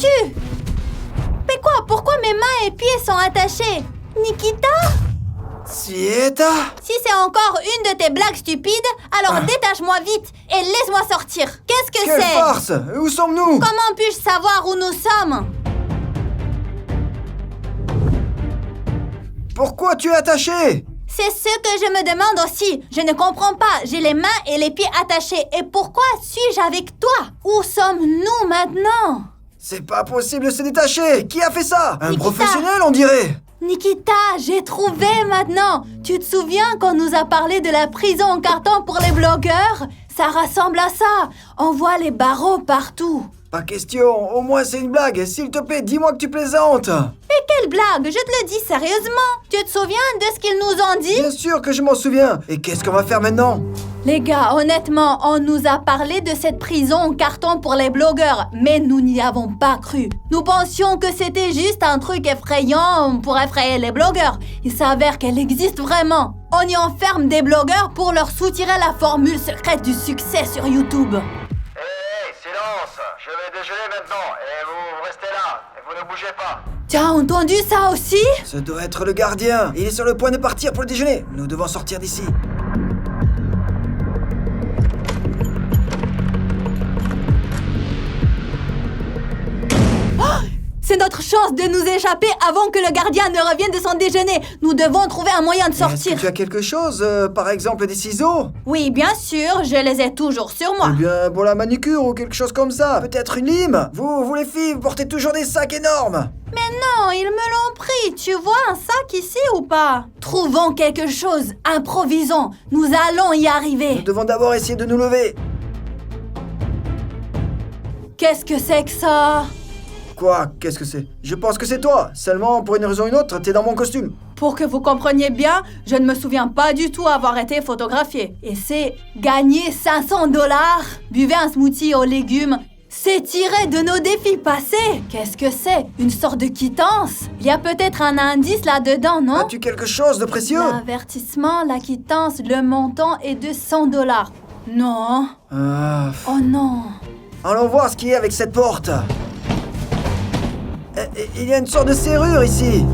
foutu! Mais quoi? Pourquoi mes mains et pieds sont attachés? Nikita? Sieta? Si c'est encore une de tes blagues stupides, alors détache-moi vite et laisse-moi sortir. Qu'est-ce que Quelle c'est? farce! Où sommes-nous? Comment puis-je savoir où nous sommes? Pourquoi tu es attaché? C'est ce que je me demande aussi. Je ne comprends pas. J'ai les mains et les pieds attachés. Et pourquoi suis-je avec toi? Où sommes-nous maintenant? C'est pas possible de se détacher! Qui a fait ça? Un Nikita. professionnel, on dirait! Nikita, j'ai trouvé maintenant. Tu te souviens quand on nous a parlé de la prison en carton pour les blogueurs? Ça ressemble à ça. On voit les barreaux partout. Pas question, au moins c'est une blague. S'il te plaît, dis-moi que tu plaisantes. Mais quelle blague, je te le dis sérieusement. Tu te souviens de ce qu'ils nous ont dit? Bien sûr que je m'en souviens. Et qu'est-ce qu'on va faire maintenant? Les gars, honnêtement, on nous a parlé de cette prison en carton pour les blogueurs, mais nous n'y avons pas cru. Nous pensions que c'était juste un truc effrayant pour effrayer les blogueurs. Il s'avère qu'elle existe vraiment. On y enferme des blogueurs pour leur soutirer la formule secrète du succès sur YouTube. Hey, silence! Je vais déjeuner maintenant et vous restez là et vous ne bougez pas. T'as entendu ça aussi? Ce doit être le gardien. Il est sur le point de partir pour le déjeuner. Nous devons sortir d'ici. C'est notre chance de nous échapper avant que le gardien ne revienne de son déjeuner. Nous devons trouver un moyen de Est-ce sortir. que tu as quelque chose, par exemple des ciseaux? Oui, bien sûr, je les ai toujours sur moi. Ou bien pour la manucure ou quelque chose comme ça? Peut-être une lime? Vous les filles, vous portez toujours des sacs énormes. Mais non, ils me l'ont pris. Tu vois un sac ici ou pas? Trouvons quelque chose. Improvisons. Nous allons y Nous arriver. devons d'abord essayer de nous lever. Qu'est-ce que c'est que ça? Quoi? Qu'est-ce que c'est? Je pense que c'est toi. Seulement, pour une raison ou une autre, t'es dans mon costume. Pour que vous compreniez bien, je ne me souviens pas du tout avoir été photographié. Et c'est gagner 500 $, buvez un smoothie aux légumes. C'est tiré de nos défis passés. Qu'est-ce que c'est? Une sorte de quittance? Il y a peut-être un indice là-dedans, non? As-tu quelque chose de précieux? L'avertissement, la quittance, le montant est de 100 $. Non. Oh non. Allons voir ce qu'il y a avec cette porte. Il y a une sorte de serrure ici.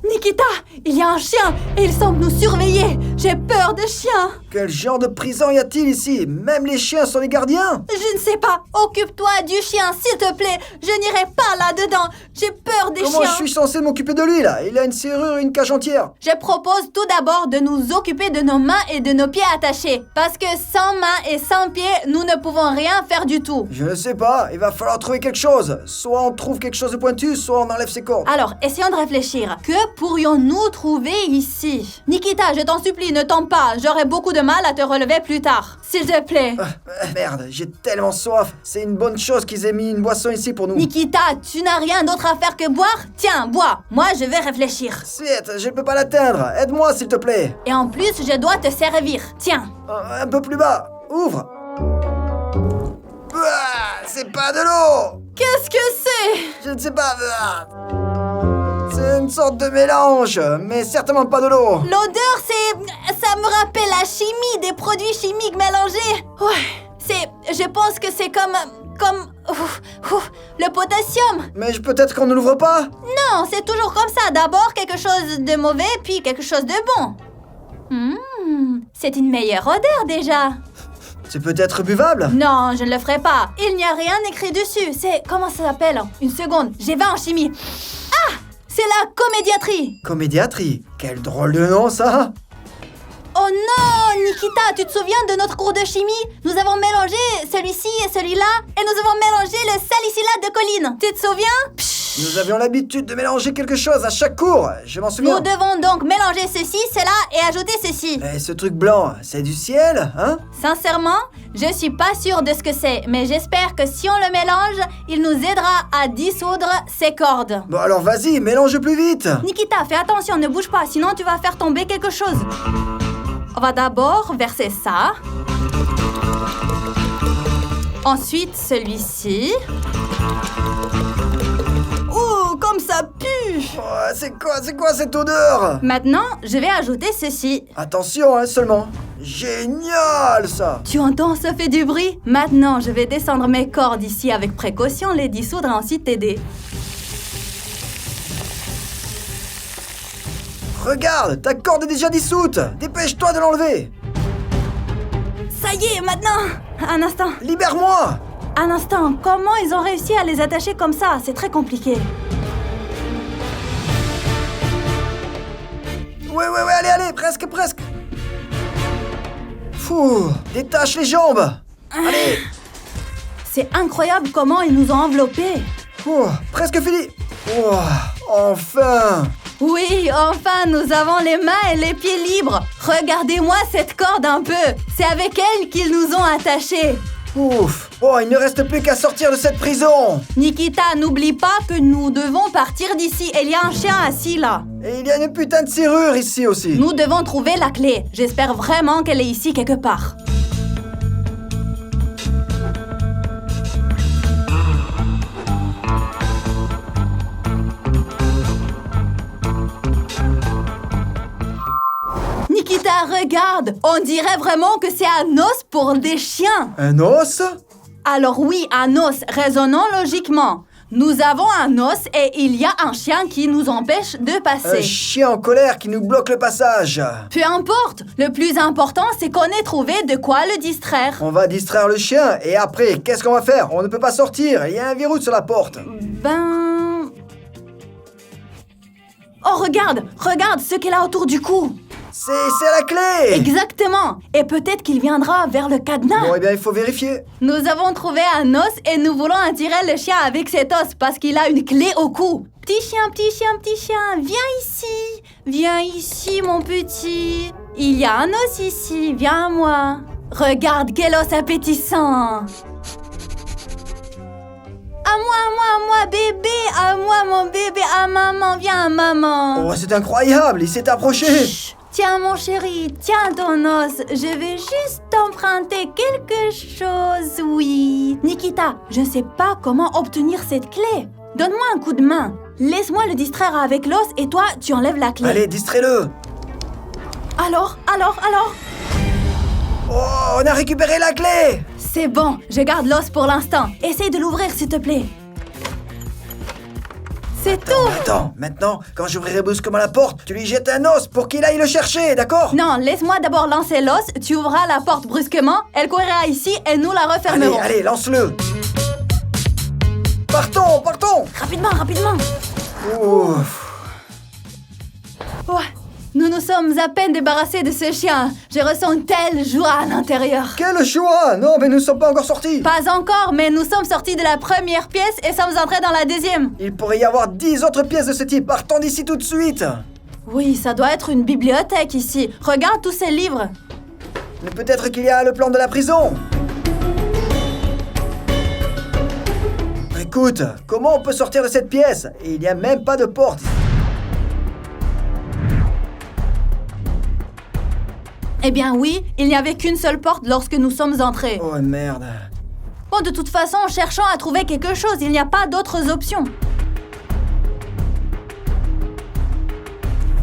Nikita, il y a un chien et il semble nous surveiller. J'ai peur de chiens. Quel genre de prison y a-t-il ici? Même les chiens sont les gardiens? Je ne sais pas. Occupe-toi du chien, s'il te plaît. Je n'irai pas là-dedans. J'ai peur des Comment chiens. je suis censé m'occuper de lui là? Il a une serrure et une cage entière. Je propose tout d'abord de nous occuper de nos mains et de nos pieds attachés. Parce que sans mains et sans pieds, nous ne pouvons rien faire du tout. Je ne sais pas, il va falloir trouver quelque chose. Soit on trouve quelque chose de pointu, soit on enlève ses cordes. Alors, essayons de réfléchir. Que pourrions-nous trouver ici? Nikita, je t'en supplie, ne tombe pas. J'aurai beaucoup de mal à te relever plus tard. S'il te plaît. Merde, j'ai tellement soif. C'est une bonne chose qu'ils aient mis une boisson ici pour nous. Nikita, tu n'as rien d'autre à faire que boire? Tiens, bois. Moi, je vais réfléchir. Suite, je ne peux pas l'atteindre. Aide-moi s'il te plaît. Et en plus, je dois te servir. Tiens. Un peu plus bas. Ouvre. C'est pas de l'eau. Qu'est-ce que c'est? Je ne sais pas. C'est une sorte de mélange, mais certainement pas de l'eau. L'odeur, ça me rappelle la chimie, des produits chimiques mélangés. Ouais, je pense que c'est comme le potassium. Mais peut-être qu'on ne l'ouvre pas. Non, c'est toujours comme ça. D'abord quelque chose de mauvais, puis quelque chose de bon. C'est une meilleure odeur déjà. C'est peut-être buvable. Non, je ne le ferai pas. Il n'y a rien écrit dessus. Comment ça s'appelle? Une seconde, j'ai 20 en chimie. Ah! C'est la comédiatrie. Comédiatrie. Quel drôle de nom ça. Oh non, Nikita, tu te souviens de notre cours de chimie? Nous avons mélangé celui-ci et celui-là, et nous avons mélangé le salicylate de choline. Tu te souviens? Nous avions l'habitude de mélanger quelque chose à chaque cours. Je m'en souviens. Nous devons donc mélanger ceci, cela et ajouter ceci. Et ce truc blanc, c'est du ciel, hein? Sincèrement, je suis pas sûre de ce que c'est, mais j'espère que si on le mélange, il nous aidera à dissoudre ces cordes. Bon alors vas-y, mélange plus vite. Nikita, fais attention, ne bouge pas, sinon tu vas faire tomber quelque chose. On va d'abord verser ça. Ensuite, celui-ci. Oh, comme ça pue! Oh, c'est quoi cette odeur? Maintenant, je vais ajouter ceci. Attention, hein, seulement. Génial, ça! Tu entends, ça fait du bruit? Maintenant, je vais descendre mes cordes ici avec précaution, les dissoudre et ensuite t'aider. Regarde, ta corde est déjà dissoute! Dépêche-toi de l'enlever! Ça y est, maintenant! Un instant, Libère-moi! un instant. Comment ils ont réussi à les attacher comme ça? C'est très compliqué. Ouais, allez, presque! Fou, détache les jambes! Allez! C'est incroyable comment ils nous ont enveloppés. Fou, presque fini! Oh, enfin! Oui, enfin, nous avons les mains et les pieds libres. Regardez-moi cette corde un peu. C'est avec elle qu'ils nous ont attachés. Ouf! Bon, il ne reste plus qu'à sortir de cette prison! Nikita, n'oublie pas que nous devons partir d'ici. Il y a un chien assis là. Et il y a une putain de serrure ici aussi! Nous devons trouver la clé. J'espère vraiment qu'elle est ici quelque part. Nikita, regarde! On dirait vraiment que c'est un os pour des chiens. Un os? Alors oui, un os, raisonnons logiquement. Nous avons un os et il y a un chien qui nous empêche de Un passer. chien en colère qui nous bloque le passage! Peu importe, le plus important c'est qu'on ait trouvé de quoi le distraire. On va distraire le chien et après, qu'est-ce qu'on va faire? On ne peut pas sortir, il y a un verrou sur la porte! Ben... Oh regarde ce qu'elle a autour du cou. C'est la clé! Exactement. Et peut-être qu'il viendra vers le cadenas. Bon, eh bien, il faut vérifier. Nous avons trouvé un os et nous voulons attirer le chien avec cet os parce qu'il a une clé au cou. Petit chien, viens ici mon petit. Il y a un os ici, viens à moi. Regarde quel os appétissant. À moi, bébé, à moi mon bébé, à maman, viens à maman. Oh, c'est incroyable, il s'est approché! Chut. Tiens mon chéri, tiens ton os, je vais juste t'emprunter quelque chose, oui. Nikita, je ne sais pas comment obtenir cette clé. Donne-moi un coup de main. Laisse-moi le distraire avec l'os et toi, tu enlèves la clé. Allez, distrais-le! Alors Oh, on a récupéré la clé! C'est bon, je garde l'os pour l'instant. Essaye de l'ouvrir s'il te plaît. C'est tout. Attends, maintenant, quand j'ouvrirai brusquement la porte, tu lui jettes un os pour qu'il aille le chercher, d'accord? Non, laisse-moi d'abord lancer l'os, tu ouvras la porte brusquement, elle courra ici et nous la refermerons. Allez, lance-le! Partons! Rapidement. Ouf! Ouais, nous nous sommes à peine débarrassés de ce chien. Je ressens une telle joie à l'intérieur. Quelle joie! Non, mais nous ne sommes pas encore sortis! Pas encore, mais nous sommes sortis de la première pièce et sommes entrés dans la deuxième. Il pourrait y avoir 10 autres pièces de ce type, partons d'ici tout de suite! Oui, ça doit être une bibliothèque ici. Regarde tous ces livres. Mais peut-être qu'il y a le plan de la prison! Écoute, comment on peut sortir de cette pièce? Et il n'y a même pas de porte! Eh bien oui, il n'y avait qu'une seule porte lorsque nous sommes entrés. Oh merde! Bon, de toute façon, cherchons à trouver quelque chose. Il n'y a pas d'autres options.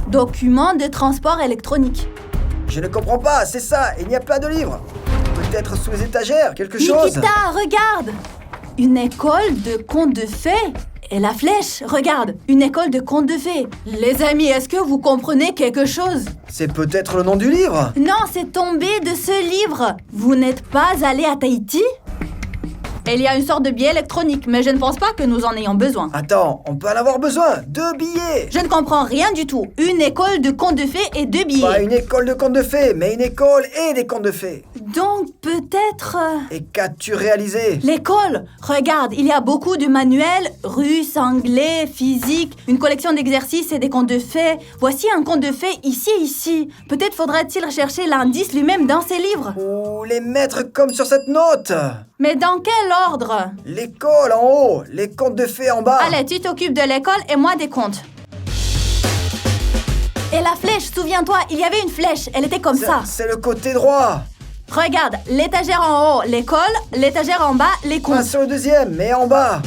Document de transport électronique. Je ne comprends pas, c'est ça, il n'y a pas de livre! Peut-être sous les étagères, quelque chose! Nikita, regarde! Une école de contes de fées. Et la flèche, regarde, une école de contes de fées. Les amis, est-ce que vous comprenez quelque chose? C'est peut-être le nom du livre! Non, c'est tombé de ce livre. Vous n'êtes pas allé à Tahiti? Il y a une sorte de billet électronique, mais je ne pense pas que nous en ayons besoin. Attends, on peut en avoir besoin! 2 billets! Je ne comprends rien du tout. Une école de contes de fées et 2 billets. Pas une école de contes de fées, mais une école et des contes de fées! Donc peut-être... Et qu'as-tu réalisé? L'école! Regarde, il y a beaucoup de manuels, russe, anglais, physique, une collection d'exercices et des contes de fées. Voici un conte de fées ici. Peut-être faudra-t-il rechercher l'indice lui-même dans ces livres. Ou les mettre comme sur cette note! Mais dans quel ordre? L'école en haut, les contes de fées en bas! Allez, tu t'occupes de l'école et moi des contes. Et la flèche, souviens-toi, il y avait une flèche, elle était comme ça. C'est le côté droit! Regarde, l'étagère en haut, l'école, l'étagère en bas, les Pas contes. sur le deuxième, mais en bas!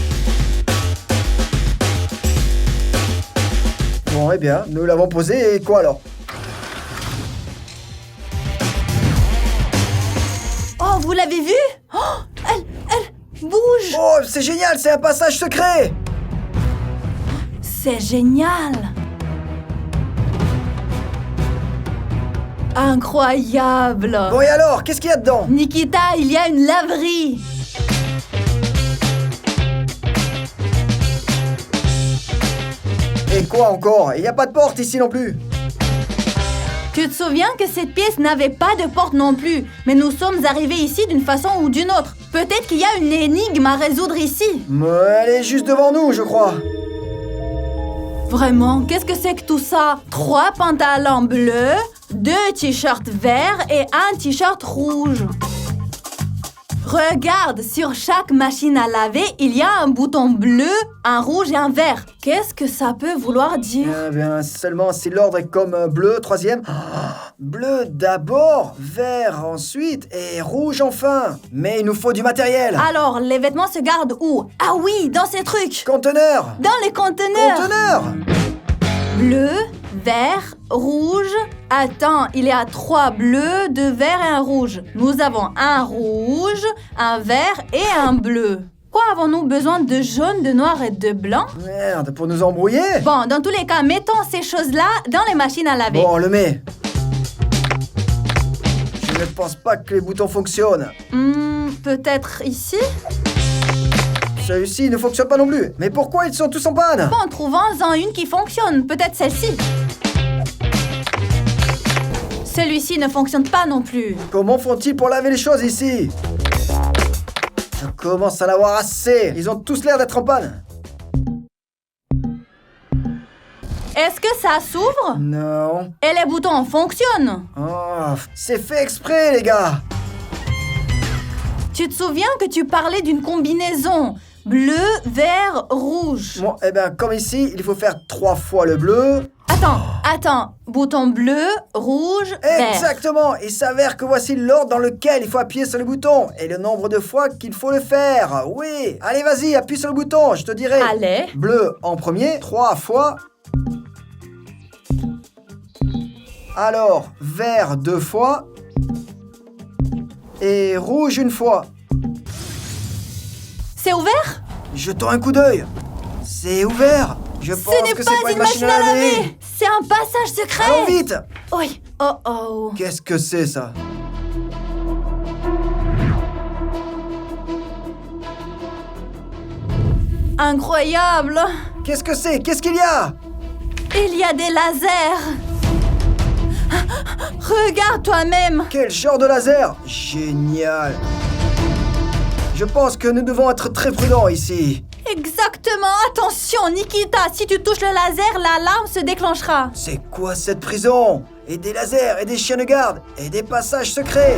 Bon, eh bien, nous l'avons posé et quoi alors? vous l'avez vu? Oh, elle bouge! Oh, c'est génial, c'est un passage secret! C'est génial! Incroyable! Bon et alors, qu'est-ce qu'il y a dedans? Nikita, il y a une laverie! Et quoi encore? Il n'y a pas de porte ici non plus. Tu te souviens que cette pièce n'avait pas de porte non plus, mais nous sommes arrivés ici d'une façon ou d'une autre. Peut-être qu'il y a une énigme à résoudre ici. Mais elle est juste devant nous, je crois. Vraiment, qu'est-ce que c'est que tout ça? 3 pantalons bleus, 2 t-shirts verts et un t-shirt rouge. Regarde, sur chaque machine à laver, il y a un bouton bleu, un rouge et un vert. Qu'est-ce que ça peut vouloir dire? Eh bien, seulement si l'ordre est comme bleu, troisième. Bleu d'abord, vert ensuite et rouge enfin. Mais il nous faut du matériel. Alors, les vêtements se gardent où? Ah oui, dans ces trucs! Conteneur. Dans les conteneurs! Conteneur. Bleu, vert, rouge. Attends, il y a 3 bleus, 2 verts et un rouge. Nous avons un rouge, un vert et un bleu. Quoi avons-nous besoin de jaune, de noir et de blanc? Merde, pour nous embrouiller? Bon, dans tous les cas, mettons ces choses-là dans les machines à laver. Bon, on le met. Je ne pense pas que les boutons fonctionnent. Peut-être ici? Celui-ci ne fonctionne pas non plus. Mais pourquoi ils sont tous en panne? Bon, trouvons-en une qui fonctionne. Peut-être celle-ci. Celui-ci ne fonctionne pas non plus. Comment font-ils pour laver les choses ici? Je commence à en avoir assez. Ils ont tous l'air d'être en panne. Est-ce que ça s'ouvre? Non. Et les boutons fonctionnent? Oh, c'est fait exprès, les gars. Tu te souviens que tu parlais d'une combinaison? Bleu, vert, rouge. Bon, eh bien, comme ici, il faut faire 3 fois le bleu. Attends. Bouton bleu, rouge, vert. Exactement. Il s'avère que voici l'ordre dans lequel il faut appuyer sur le bouton. Et le nombre de fois qu'il faut le faire. Oui. Allez, vas-y, appuie sur le bouton, je te dirai. Allez. Bleu en premier, 3 fois. Alors, vert 2 fois. Et rouge 1 fois. C'est ouvert? Jetons un coup d'œil. C'est ouvert. Je pense Ce n'est que pas c'est pas une machine à laver. C'est un passage secret. Allons vite. Oui. Oh. Qu'est-ce que c'est ça? Incroyable. Qu'est-ce que c'est? Qu'est-ce qu'il y a? Il y a des lasers. Regarde toi-même. Quel genre de laser? Génial. Je pense que nous devons être très prudents ici. Exactement. Attention, Nikita. Si tu touches le laser, l'alarme se déclenchera. C'est quoi cette prison? Et des lasers, et des chiens de garde, et des passages secrets.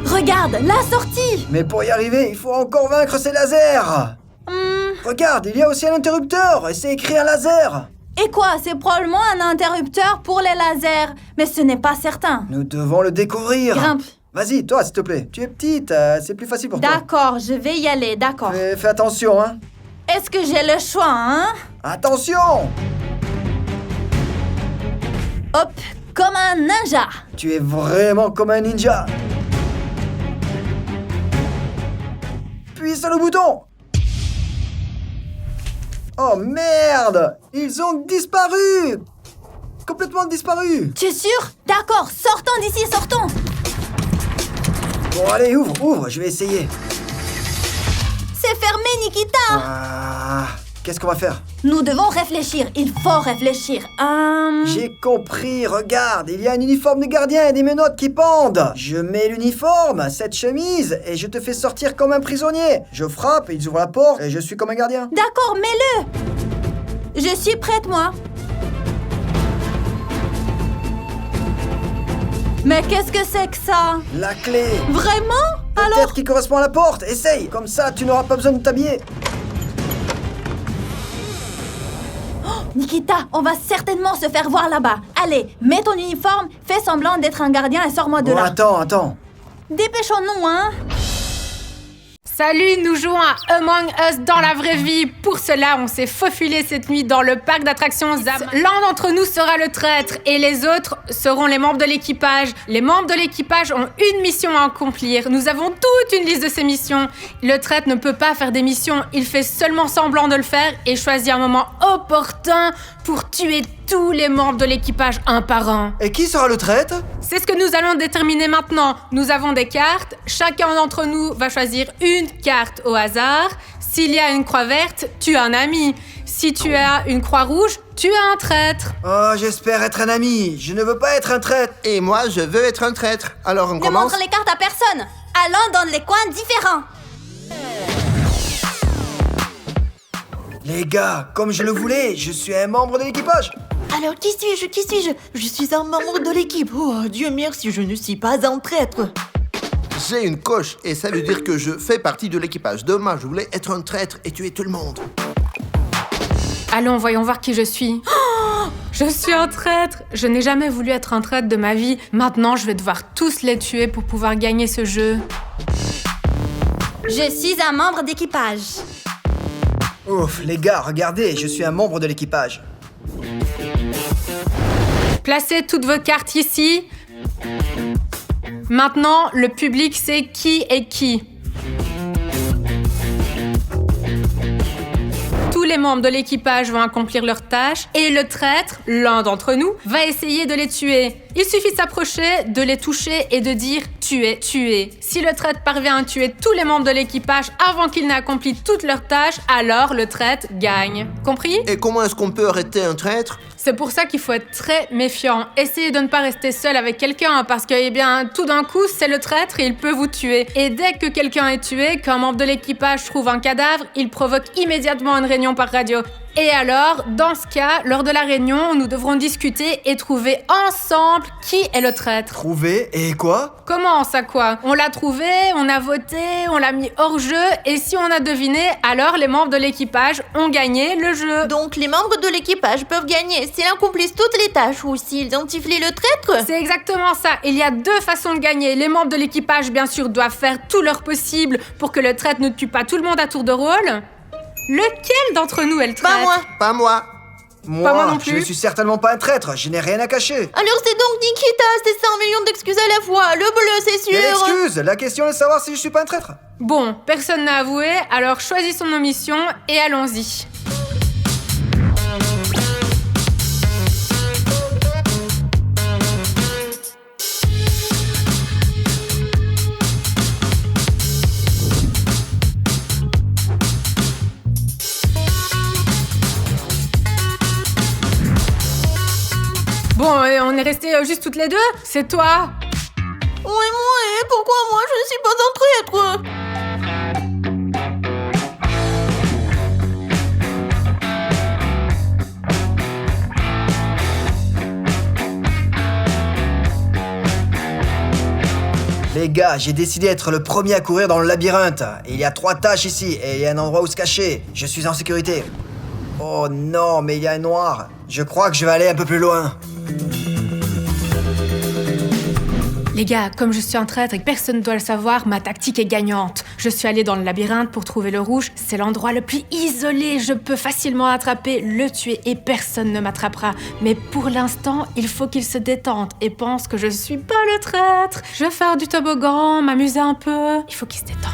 Regarde, la sortie. Mais pour y arriver, il faut encore vaincre ces lasers. Regarde, il y a aussi un interrupteur, et c'est écrit un laser. Et quoi? C'est probablement un interrupteur pour les lasers. Mais ce n'est pas certain. Nous devons le découvrir. Grimpe. Vas-y, toi, s'il te plaît. Tu es petite, c'est plus facile pour toi. D'accord, je vais y aller, d'accord. Fais attention, hein. Est-ce que j'ai le choix, hein? Attention! Hop, comme un ninja. Tu es vraiment comme un ninja. Appuie sur le bouton. Oh merde! Ils ont disparu! Complètement disparu! Tu es sûr? D'accord, sortons d'ici, sortons. Bon allez, ouvre, je vais essayer. C'est fermé, Nikita. Qu'est-ce qu'on va faire? Nous devons réfléchir, il faut réfléchir. J'ai compris, regarde, il y a un uniforme de gardien et des menottes qui pendent. Je mets l'uniforme, cette chemise, et je te fais sortir comme un prisonnier. Je frappe, ils ouvrent la porte, et je suis comme un gardien. D'accord, mets-le. Je suis prête, moi. Mais qu'est-ce que c'est que ça? La clé. Vraiment? Alors? Peut-être qu'il correspond à la porte, essaye. Comme ça, tu n'auras pas besoin de t'habiller. Nikita, on va certainement se faire voir là-bas. Allez, mets ton uniforme, fais semblant d'être un gardien et sors-moi de Bon, là. attends. Dépêchons-nous, hein. Salut, nous jouons à Among Us dans la vraie vie. Pour cela, on s'est faufilé cette nuit dans le parc d'attractions Zam. L'un d'entre nous sera le traître et les autres seront les membres de l'équipage. Les membres de l'équipage ont une mission à accomplir. Nous avons toute une liste de ces missions. Le traître ne peut pas faire des missions, il fait seulement semblant de le faire et choisit un moment opportun pour tuer tous les membres de l'équipage un par un. Et qui sera le traître? C'est ce que nous allons déterminer maintenant. Nous avons des cartes. Chacun d'entre nous va choisir une carte au hasard. S'il y a une croix verte, tu as un ami. Si tu as une croix rouge, tu as un traître. Oh, j'espère être un ami. Je ne veux pas être un traître. Et moi, je veux être un traître. Alors on Ne commence. montre les cartes à personne. Allons dans les coins différents. Les gars, comme je le voulais, je suis un membre de l'équipage. Alors qui suis-je? Je suis un membre de l'équipe. Oh Dieu merci, je ne suis pas un traître. J'ai une coche et ça veut dire que je fais partie de l'équipage. Demain, je voulais être un traître et tuer tout le monde. Allons, voyons voir qui je suis. Oh, je suis un traître. Je n'ai jamais voulu être un traître de ma vie. Maintenant, je vais devoir tous les tuer pour pouvoir gagner ce jeu. Je suis un membre d'équipage. Ouf, les gars, regardez, je suis un membre de l'équipage. Placez toutes vos cartes ici. Maintenant, le public sait qui est qui. Tous les membres de l'équipage vont accomplir leur tâche et le traître, l'un d'entre nous, va essayer de les tuer. Il suffit de s'approcher, de les toucher et de dire « tuer, tuer ». Si le traître parvient à tuer tous les membres de l'équipage avant qu'ils n'aient accompli toutes leurs tâches, alors le traître gagne. Compris? Et comment est-ce qu'on peut arrêter un traître? C'est pour ça qu'il faut être très méfiant. Essayez de ne pas rester seul avec quelqu'un parce que, eh bien, tout d'un coup, c'est le traître et il peut vous tuer. Et dès que quelqu'un est tué, qu'un membre de l'équipage trouve un cadavre, il provoque immédiatement une réunion par radio. Et alors, dans ce cas, lors de la réunion, nous devrons discuter et trouver ensemble qui est le traître. Trouvé, et quoi? Comment ça quoi? On l'a trouvé, on a voté, on l'a mis hors jeu et si on a deviné, alors les membres de l'équipage ont gagné le jeu. Donc les membres de l'équipage peuvent gagner s'ils accomplissent toutes les tâches ou s'ils identifient le traître. C'est exactement ça. Il y a deux façons de gagner. Les membres de l'équipage, bien sûr, doivent faire tout leur possible pour que le traître ne tue pas tout le monde à tour de rôle. Lequel d'entre nous est le traître? Pas moi. Pas moi. Moi, moi non je plus. ne suis certainement pas un traître, je n'ai rien à cacher. Alors c'est donc Nikita, c'est 100 millions d'excuses à la fois. Le bleu, c'est Quelle sûr. excuse? La question est de savoir si je suis pas un traître. Bon, personne n'a avoué, alors choisissons nos missions et allons-y. Bon, on est restés juste toutes les deux. C'est toi. Ouais, pourquoi moi je ne suis pas un traître? Les gars, j'ai décidé d'être le premier à courir dans le labyrinthe. Il y a 3 tâches ici et il y a un endroit où se cacher. Je suis en sécurité. Oh non, mais il y a un noir. Je crois que je vais aller un peu plus loin. Les gars, comme je suis un traître et que personne ne doit le savoir, ma tactique est gagnante. Je suis allée dans le labyrinthe pour trouver le rouge. C'est l'endroit le plus isolé. Je peux facilement attraper, le tuer et personne ne m'attrapera. Mais pour l'instant, il faut qu'il se détende et pense que je suis pas le traître. Je vais faire du toboggan, m'amuser un peu. Il faut qu'il se détende.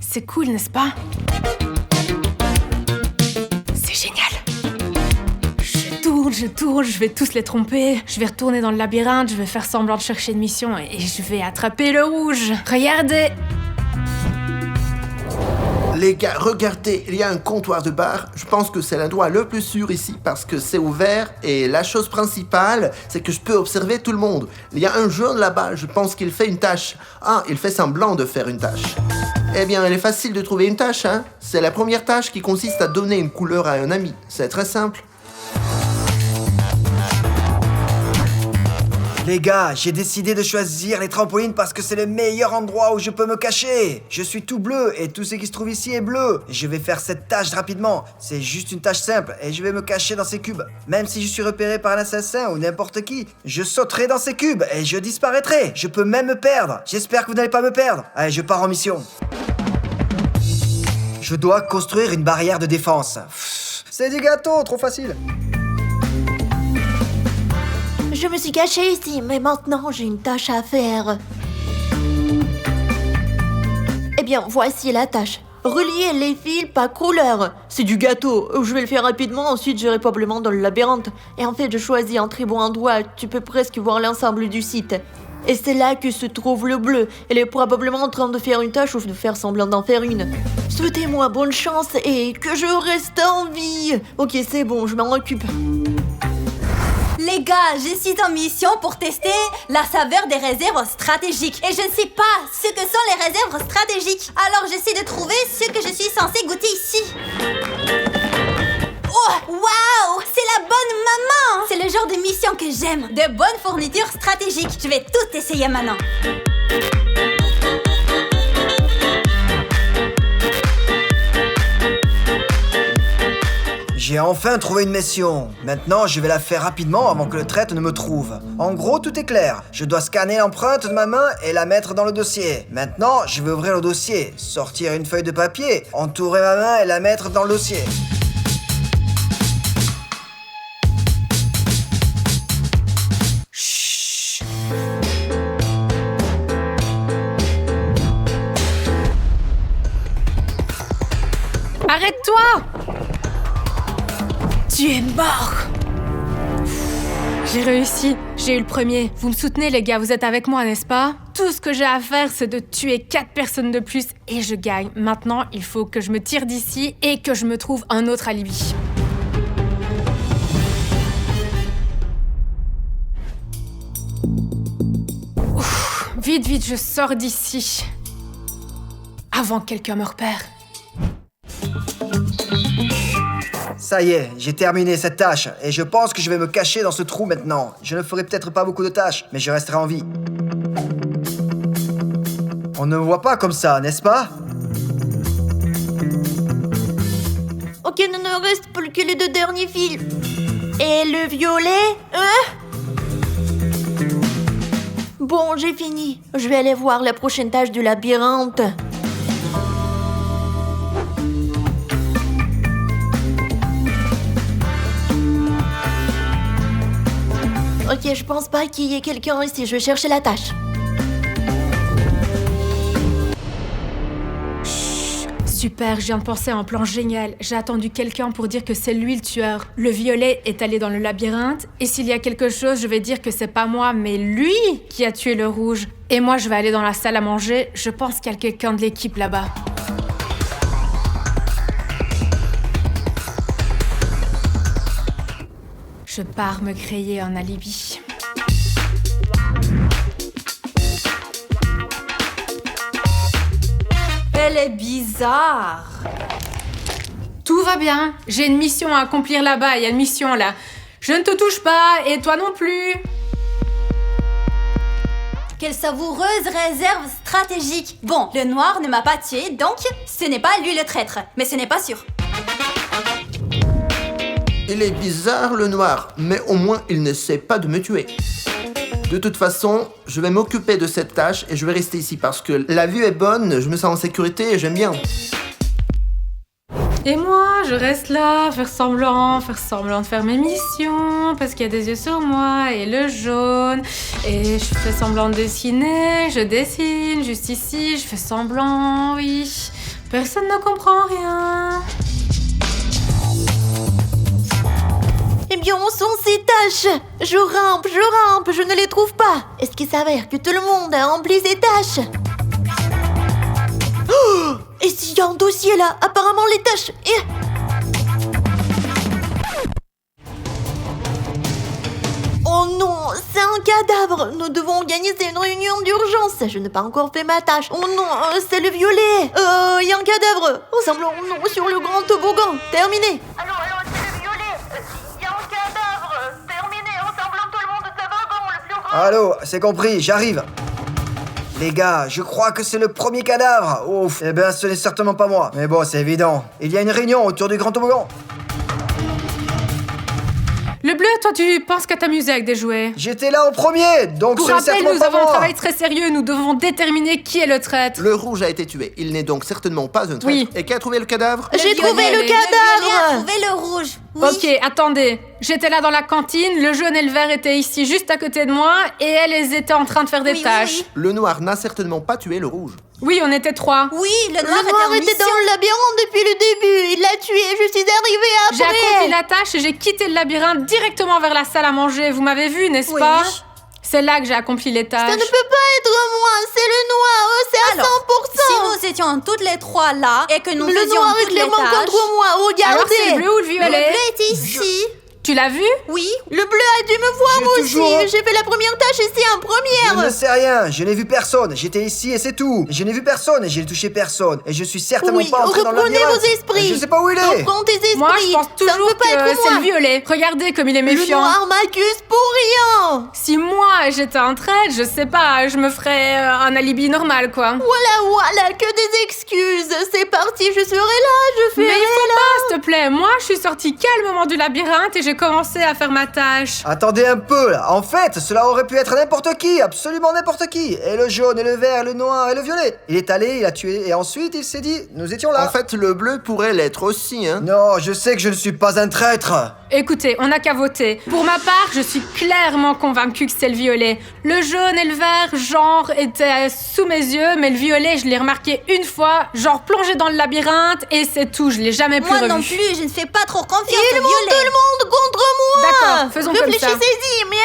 C'est cool, n'est-ce pas? C'est génial. Je tourne, je vais tous les tromper. Je vais retourner dans le labyrinthe, je vais faire semblant de chercher une mission et je vais attraper le rouge. Regardez! Les gars, regardez, il y a un comptoir de bar. Je pense que c'est l'endroit le plus sûr ici parce que c'est ouvert et la chose principale, c'est que je peux observer tout le monde. Il y a un jaune là-bas, je pense qu'il fait une tâche. Ah, il fait semblant de faire une tâche. Eh bien, il est facile de trouver une tâche, hein. C'est la première tâche qui consiste à donner une couleur à un ami. C'est très simple. Les gars, j'ai décidé de choisir les trampolines parce que c'est le meilleur endroit où je peux me cacher. Je suis tout bleu et tout ce qui se trouve ici est bleu. Je vais faire cette tâche rapidement. C'est juste une tâche simple et je vais me cacher dans ces cubes. Même si je suis repéré par un assassin ou n'importe qui, je sauterai dans ces cubes et je disparaîtrai. Je peux même me perdre. J'espère que vous n'allez pas me perdre. Allez, je pars en mission. Je dois construire une barrière de défense. C'est du gâteau, trop facile. Je me suis cachée ici, mais maintenant j'ai une tâche à faire. Eh bien, voici la tâche. Relier les fils par couleur. C'est du gâteau. Je vais le faire rapidement, ensuite j'irai probablement dans le labyrinthe. Et en fait, je choisis un très bon endroit. Tu peux presque voir l'ensemble du site. Et c'est là que se trouve le bleu. Elle est probablement en train de faire une tâche ou de faire semblant d'en faire une. Souhaitez-moi bonne chance et que je reste en vie. Ok, c'est bon, je m'en occupe. Les gars, je suis en mission pour tester la saveur des réserves stratégiques. Et je ne sais pas ce que sont les réserves stratégiques. Alors j'essaie de trouver ce que je suis censée goûter ici. Oh, waouh! C'est la bonne maman! C'est le genre de mission que j'aime. De bonnes fournitures stratégiques. Je vais tout essayer maintenant. J'ai enfin trouvé une mission. Maintenant, je vais la faire rapidement avant que le traître ne me trouve. En gros, tout est clair. Je dois scanner l'empreinte de ma main et la mettre dans le dossier. Maintenant, je vais ouvrir le dossier, sortir une feuille de papier, entourer ma main et la mettre dans le dossier. Chut. Arrête-toi! Tu es mort! J'ai réussi, j'ai eu le premier. Vous me soutenez les gars, vous êtes avec moi, n'est-ce pas? Tout ce que j'ai à faire, c'est de tuer 4 personnes de plus et je gagne. Maintenant, il faut que je me tire d'ici et que je me trouve un autre alibi. Ouf, vite, vite, je sors d'ici. Avant que quelqu'un me repère. Ça y est, j'ai terminé cette tâche et je pense que je vais me cacher dans ce trou maintenant. Je ne ferai peut-être pas beaucoup de tâches, mais je resterai en vie. On ne me voit pas comme ça, n'est-ce pas? Ok, il ne reste plus que les 2 derniers fils. Et le violet? Bon, j'ai fini. Je vais aller voir la prochaine tâche du labyrinthe. Ok, je pense pas qu'il y ait quelqu'un ici. Je vais chercher la tâche. Super, je viens de penser à un plan génial. J'ai attendu quelqu'un pour dire que c'est lui le tueur. Le violet est allé dans le labyrinthe, et s'il y a quelque chose, je vais dire que c'est pas moi, mais lui qui a tué le rouge. Et moi, je vais aller dans la salle à manger. Je pense qu'il y a quelqu'un de l'équipe là-bas. Je pars me créer un alibi. Elle est bizarre. Tout va bien. J'ai une mission à accomplir là-bas. Il y a une mission là. Je ne te touche pas et toi non plus. Quelle savoureuse réserve stratégique. Bon, le noir ne m'a pas tué, donc ce n'est pas lui le traître. Mais ce n'est pas sûr. Il est bizarre le noir, mais au moins il ne sait pas de me tuer. De toute façon, je vais m'occuper de cette tâche et je vais rester ici parce que la vue est bonne, je me sens en sécurité et j'aime bien. Et moi, je reste là, faire semblant de faire mes missions, parce qu'il y a des yeux sur moi, et le jaune, et je fais semblant de dessiner, je dessine, juste ici, je fais semblant, oui. Personne ne comprend rien. Eh bien, où sont ces tâches? Je rampe, je ne les trouve pas. Est-ce qu'il s'avère que tout le monde a rempli ces tâches? Oh! Et s'il y a un dossier là? Apparemment les tâches... Oh non, c'est un cadavre. Nous devons organiser une réunion d'urgence. Je n'ai pas encore fait ma tâche. Oh non, c'est le violet. Il y a un cadavre. Ressemble sur le grand toboggan. Terminé. Allô, c'est le violet. Il y a un cadavre. Terminé, ressemblant tout le monde de toboggan, le plus grand Allô, c'est compris, j'arrive. Les gars, je crois que c'est le premier cadavre. Ouf, eh ben ce n'est certainement pas moi. Mais bon, c'est évident. Il y a une réunion autour du grand toboggan. Le bleu, toi, tu penses qu'à t'amuser avec des jouets? J'étais là au premier, donc Pour ce n'est rappel, certainement nous pas avons un moi. travail très sérieux. Nous devons déterminer qui est le traître. Le rouge a été tué. Il n'est donc certainement pas un traître. Oui. Et qui a trouvé le cadavre? J'ai trouvé le Le violet a cadavre. trouvé le rouge. Oui. Ok, attendez. J'étais là dans la cantine, le jaune et le vert étaient ici juste à côté de moi et elles étaient en train de faire des Oui, oui, tâches. oui. Le noir n'a certainement pas tué le rouge. Oui, on était 3. Oui, le Le noir noir en était mission. dans le labyrinthe depuis le début. Il l'a tué. Je suis arrivée J'ai accompli après. la tâche et j'ai quitté le labyrinthe directement vers la salle à manger. Vous m'avez vu, n'est-ce Oui. pas? C'est là que j'ai accompli les Ça tâches. ne peut pas être moi. C'est le noir. C'est à Alors, 100%. Si nous étions toutes les 3 là et que nous Le faisions noir est toutes les clairement tâches... contre moi. Alors c'est le Regardez. bleu ou le Le violet? bleu était ici. Tu l'as vu? Oui. Le bleu a dû me voir J'ai aussi. toujours- J'ai fait la première tâche ici en Je première. ne sais rien, je n'ai vu personne. J'étais ici et c'est tout. Je n'ai vu personne et j'ai touché personne. Et je suis certainement Oui, pas entré dans le reprenez labyrinthe. vos esprits. Je sais pas où il est. Reprends tes esprits. Moi, je pense Ça ne toujours peut pas que être c'est moi. le violet. Regardez comme il est Le méfiant. noir m'accuse pour rien. Si moi j'étais un traître, je sais pas, je me ferais un alibi normal, quoi. Voilà, que des excuses. C'est parti, je serai là, je Mais ferai il faut là. pas, s'il te plaît. Moi, je suis sortie calmement du labyrinthe et j'ai commencé à faire ma tâche. Attendez un peu là. En fait, cela aurait pu être n'importe qui, absolument n'importe qui. Et le jaune, et le vert, et le noir, et le violet. Il est allé, il a tué, et ensuite il s'est dit, nous étions là. En fait, le bleu pourrait l'être aussi, hein. Non, je sais que je ne suis pas un traître. Écoutez, on n'a qu'à voter. Pour ma part, je suis clairement convaincue que c'est le violet. Le jaune et le vert, genre, étaient sous mes yeux, mais le violet, je l'ai remarqué une fois, genre plongé dans le labyrinthe, et c'est tout, je l'ai jamais plus Moi revu. non plus, je ne fais pas trop confiance Il au monte violet. tout le monde contre moi. D'accord, faisons comme ça. Réfléchissez-y, mais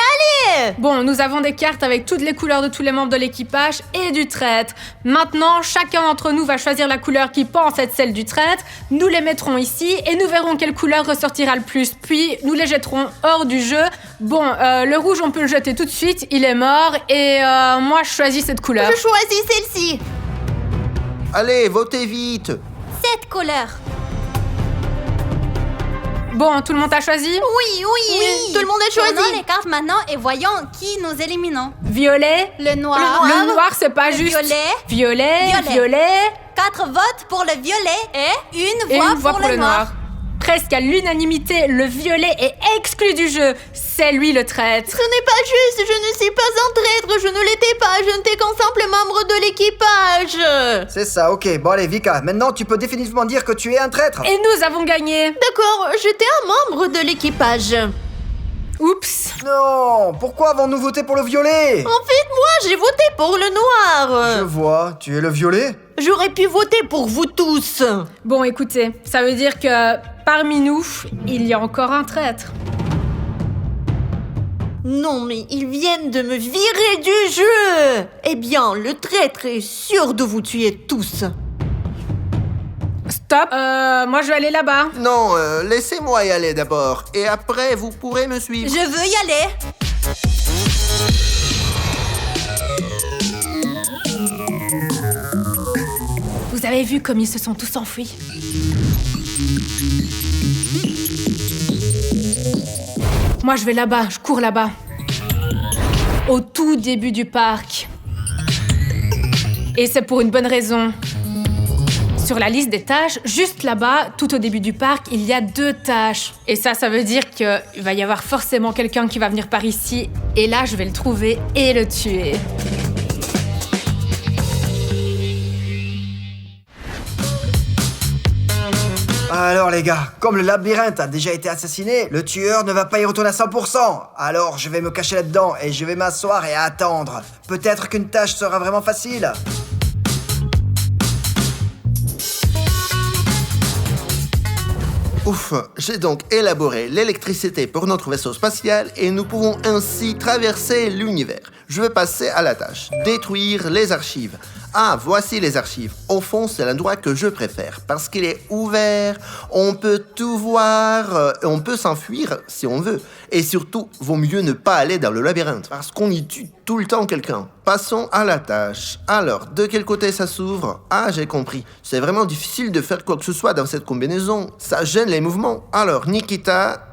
allez. Bon, nous avons des cartes avec toutes les couleurs de tous les membres de l'équipage et du traître. Maintenant, chacun d'entre nous va choisir la couleur qui pense être celle du traître. Nous les mettrons ici et nous verrons quelle couleur ressortira le plus. Puis, nous les jetterons hors du jeu. Bon, le rouge, on peut le jeter tout de suite, il est mort. Et moi, je choisis cette couleur. Je choisis celle-ci. Allez, votez vite. Cette couleur. Bon, tout le monde a choisi? Oui, tout le monde a Tournons choisi. les cartes maintenant et voyons qui nous éliminons. Violet. Le noir. Le noir, c'est pas Le juste. violet. Violet. Violet. Violet. 4 votes pour le violet et une Et voix, une voix pour le noir. Presque à l'unanimité, le violet est exclu du jeu. C'est lui le traître. Ce n'est pas juste, je ne suis pas un traître, je ne l'étais pas, je n'étais qu'un simple membre de l'équipage. C'est ça, ok. Bon allez, Vika, maintenant tu peux définitivement dire que tu es un traître. Et nous avons gagné. D'accord, j'étais un membre de l'équipage. Oups. Non, pourquoi avons-nous voté pour le violet? En fait, moi, j'ai voté pour le Je noir. vois, tu es le violet? J'aurais pu voter pour vous tous. Bon, écoutez, ça veut dire que parmi nous, il y a encore un traître. Non, mais ils viennent de me virer du jeu. Eh bien, le traître est sûr de vous tuer tous. Stop. Moi, je vais aller là-bas. Non, laissez-moi y aller d'abord. Et après, vous pourrez me suivre. Je veux y aller. Vous avez vu comme ils se sont tous enfuis? Moi, je vais là-bas, je cours là-bas. Au tout début du parc. Et c'est pour une bonne raison. Sur la liste des tâches, juste là-bas, tout au début du parc, il y a 2 tâches. Et ça veut dire qu'il va y avoir forcément quelqu'un qui va venir par ici. Et là, je vais le trouver et le tuer. Alors les gars, comme le labyrinthe a déjà été assassiné, le tueur ne va pas y retourner à 100%. Alors je vais me cacher là-dedans et je vais m'asseoir et attendre. Peut-être qu'une tâche sera vraiment facile. Ouf, j'ai donc élaboré l'électricité pour notre vaisseau spatial et nous pouvons ainsi traverser l'univers. Je vais passer à la tâche, détruire les archives. Ah, voici les archives. Au fond, c'est l'endroit que je préfère parce qu'il est ouvert, on peut tout voir, on peut s'enfuir si on veut. Et surtout, vaut mieux ne pas aller dans le labyrinthe parce qu'on y tue tout le temps quelqu'un. Passons à la tâche. Alors, de quel côté ça s'ouvre? Ah, j'ai compris. C'est vraiment difficile de faire quoi que ce soit dans cette combinaison. Ça gêne les mouvements. Alors, Nikita...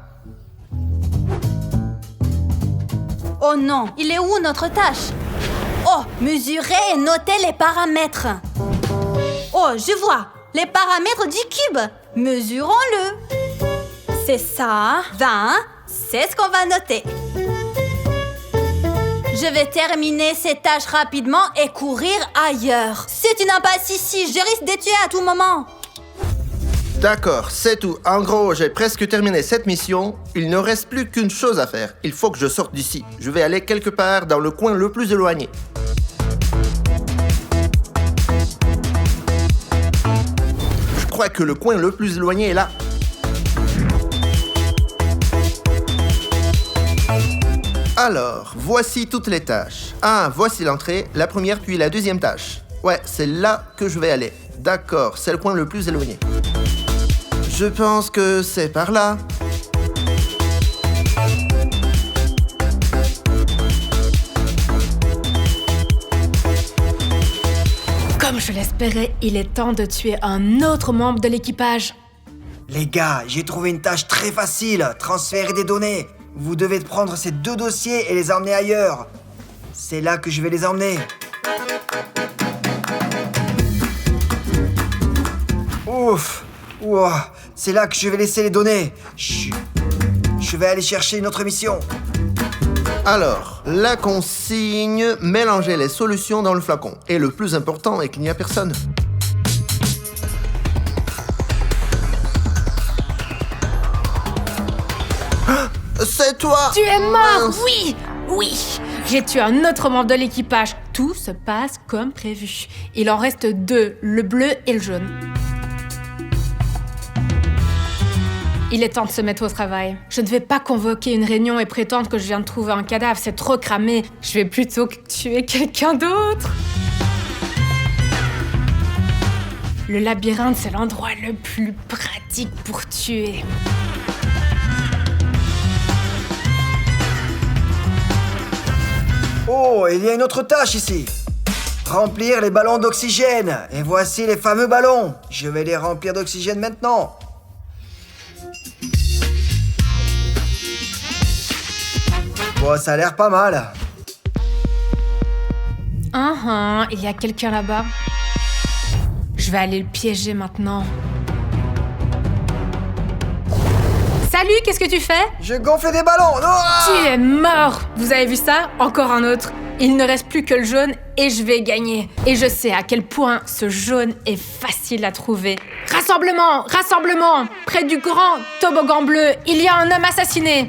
Oh non, il est où notre tâche? Oh, mesurer et noter les paramètres. Oh, je vois, les paramètres du cube. Mesurons-le. C'est ça, 20, c'est ce qu'on va noter. Je vais terminer ces tâches rapidement et courir ailleurs. Si tu n'as pas ici, je risque de tuer à tout moment. D'accord, c'est tout. En gros, j'ai presque terminé cette mission. Il ne reste plus qu'une chose à faire. Il faut que je sorte d'ici. Je vais aller quelque part dans le coin le plus éloigné. Je crois que le coin le plus éloigné est là. Alors, voici toutes les tâches. Ah, voici l'entrée, la première puis la deuxième tâche. Ouais, c'est là que je vais aller. D'accord, c'est le coin le plus éloigné. Je pense que c'est par là. Comme je l'espérais, il est temps de tuer un autre membre de l'équipage. Les gars, j'ai trouvé une tâche très facile. Transférer des données. Vous devez prendre ces 2 dossiers et les emmener ailleurs. C'est là que je vais les emmener. Ouf. Ouah, c'est là que je vais laisser les données. Chut. Je vais aller chercher une autre mission. Alors, la consigne, mélanger les solutions dans le flacon. Et le plus important est qu'il n'y a personne. Ah, c'est toi! Tu es mort! Mince. Oui! Oui! J'ai tué un autre membre de l'équipage. Tout se passe comme prévu. Il en reste 2, le bleu et le jaune. Il est temps de se mettre au travail. Je ne vais pas convoquer une réunion et prétendre que je viens de trouver un cadavre, c'est trop cramé. Je vais plutôt tuer quelqu'un d'autre. Le labyrinthe, c'est l'endroit le plus pratique pour tuer. Oh, il y a une autre tâche ici. Remplir les ballons d'oxygène. Et voici les fameux ballons. Je vais les remplir d'oxygène maintenant. Bon, ça a l'air pas mal. Il y a quelqu'un là-bas. Je vais aller le piéger maintenant. Salut, qu'est-ce que tu fais? Je gonfle des ballons. Tu es mort! Vous avez vu ça? Encore un autre. Il ne reste plus que le jaune et je vais gagner. Et je sais à quel point ce jaune est facile à trouver. Rassemblement! Rassemblement! Près du grand toboggan bleu, il y a un homme assassiné.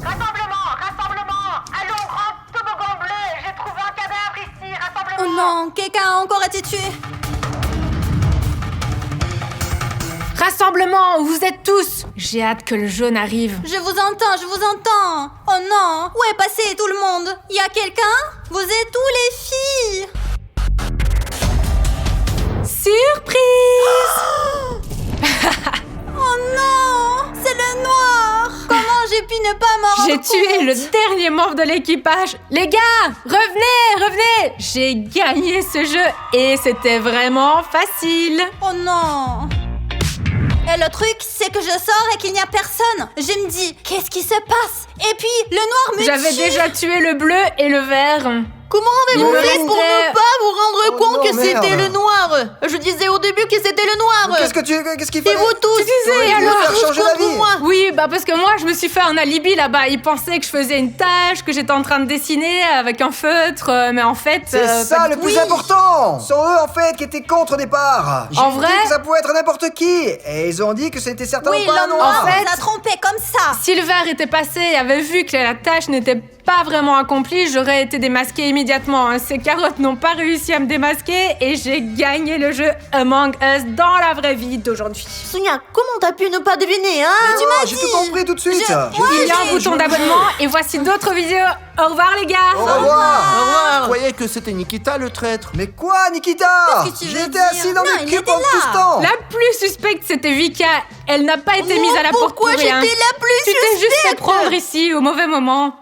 Rassemblement! Allons, grand toboggan bleu! J'ai trouvé un cadavre ici! Rassemblement! Oh non, quelqu'un a encore été tué. Rassemblement, vous êtes tous! J'ai hâte que le jaune arrive. Je vous entends, je vous entends. Oh non, où est passé tout le monde? Y a quelqu'un? Vous êtes où les filles? Surprise! Oh non, c'est le noir. Comment j'ai pu ne pas m'en rendre J'ai tué compte? le dernier membre de l'équipage. Les gars, revenez, revenez! J'ai gagné ce jeu et c'était vraiment facile. Oh non. Et le truc, c'est que je sors et qu'il n'y a personne. Je me dis, qu'est-ce qui se passe? Et puis, le noir me J'avais tue. déjà tué le bleu et le vert. Comment avez-vous Il me fait pour restait- ne pas vous rendre Oh compte non, que c'était merde. le noir? Je disais au début que c'était le noir. Qu'est-ce qu'il Et fallait? vous tous, Tu disais, J'aurais dû alors, me faire tous changer contre d'avis. moi. Oui, parce que moi, je me suis fait un alibi là-bas. Ils pensaient que je faisais une tâche, que j'étais en train de dessiner avec un feutre, mais en fait... C'est pas ça du le tout. plus important. Ce sont eux en fait qui étaient contre au départ. J'ai En dit vrai que ça pouvait être n'importe qui. Et ils ont dit que c'était certainement Oui, pas un le noir. noir En fait- nous a trompés comme ça. Si le vert était passé et avait vu que la tâche n'était pas vraiment accomplie, j'aurais été démasquée immédiatement. Ces carottes n'ont pas réussi à me démasquer et j'ai gagné le jeu Among Us dans la vraie vie d'aujourd'hui. Sonia, comment t'as pu ne pas deviner, hein? Tu m'as J'ai tout compris tout de suite. Il y a un bouton d'abonnement et voici d'autres vidéos. Au revoir les gars! Au revoir. Je croyais que c'était Nikita le traître. Mais quoi, Nikita? Qu'est-ce que tu veux J'étais dire? assis dans Non, le il cul était pendant tout là. ce temps. La plus suspecte, c'était Vika. Elle n'a pas été mise à la porte pour Pourquoi j'étais rien. la plus Tu t'es juste fait suspecte? prendre ici au mauvais moment.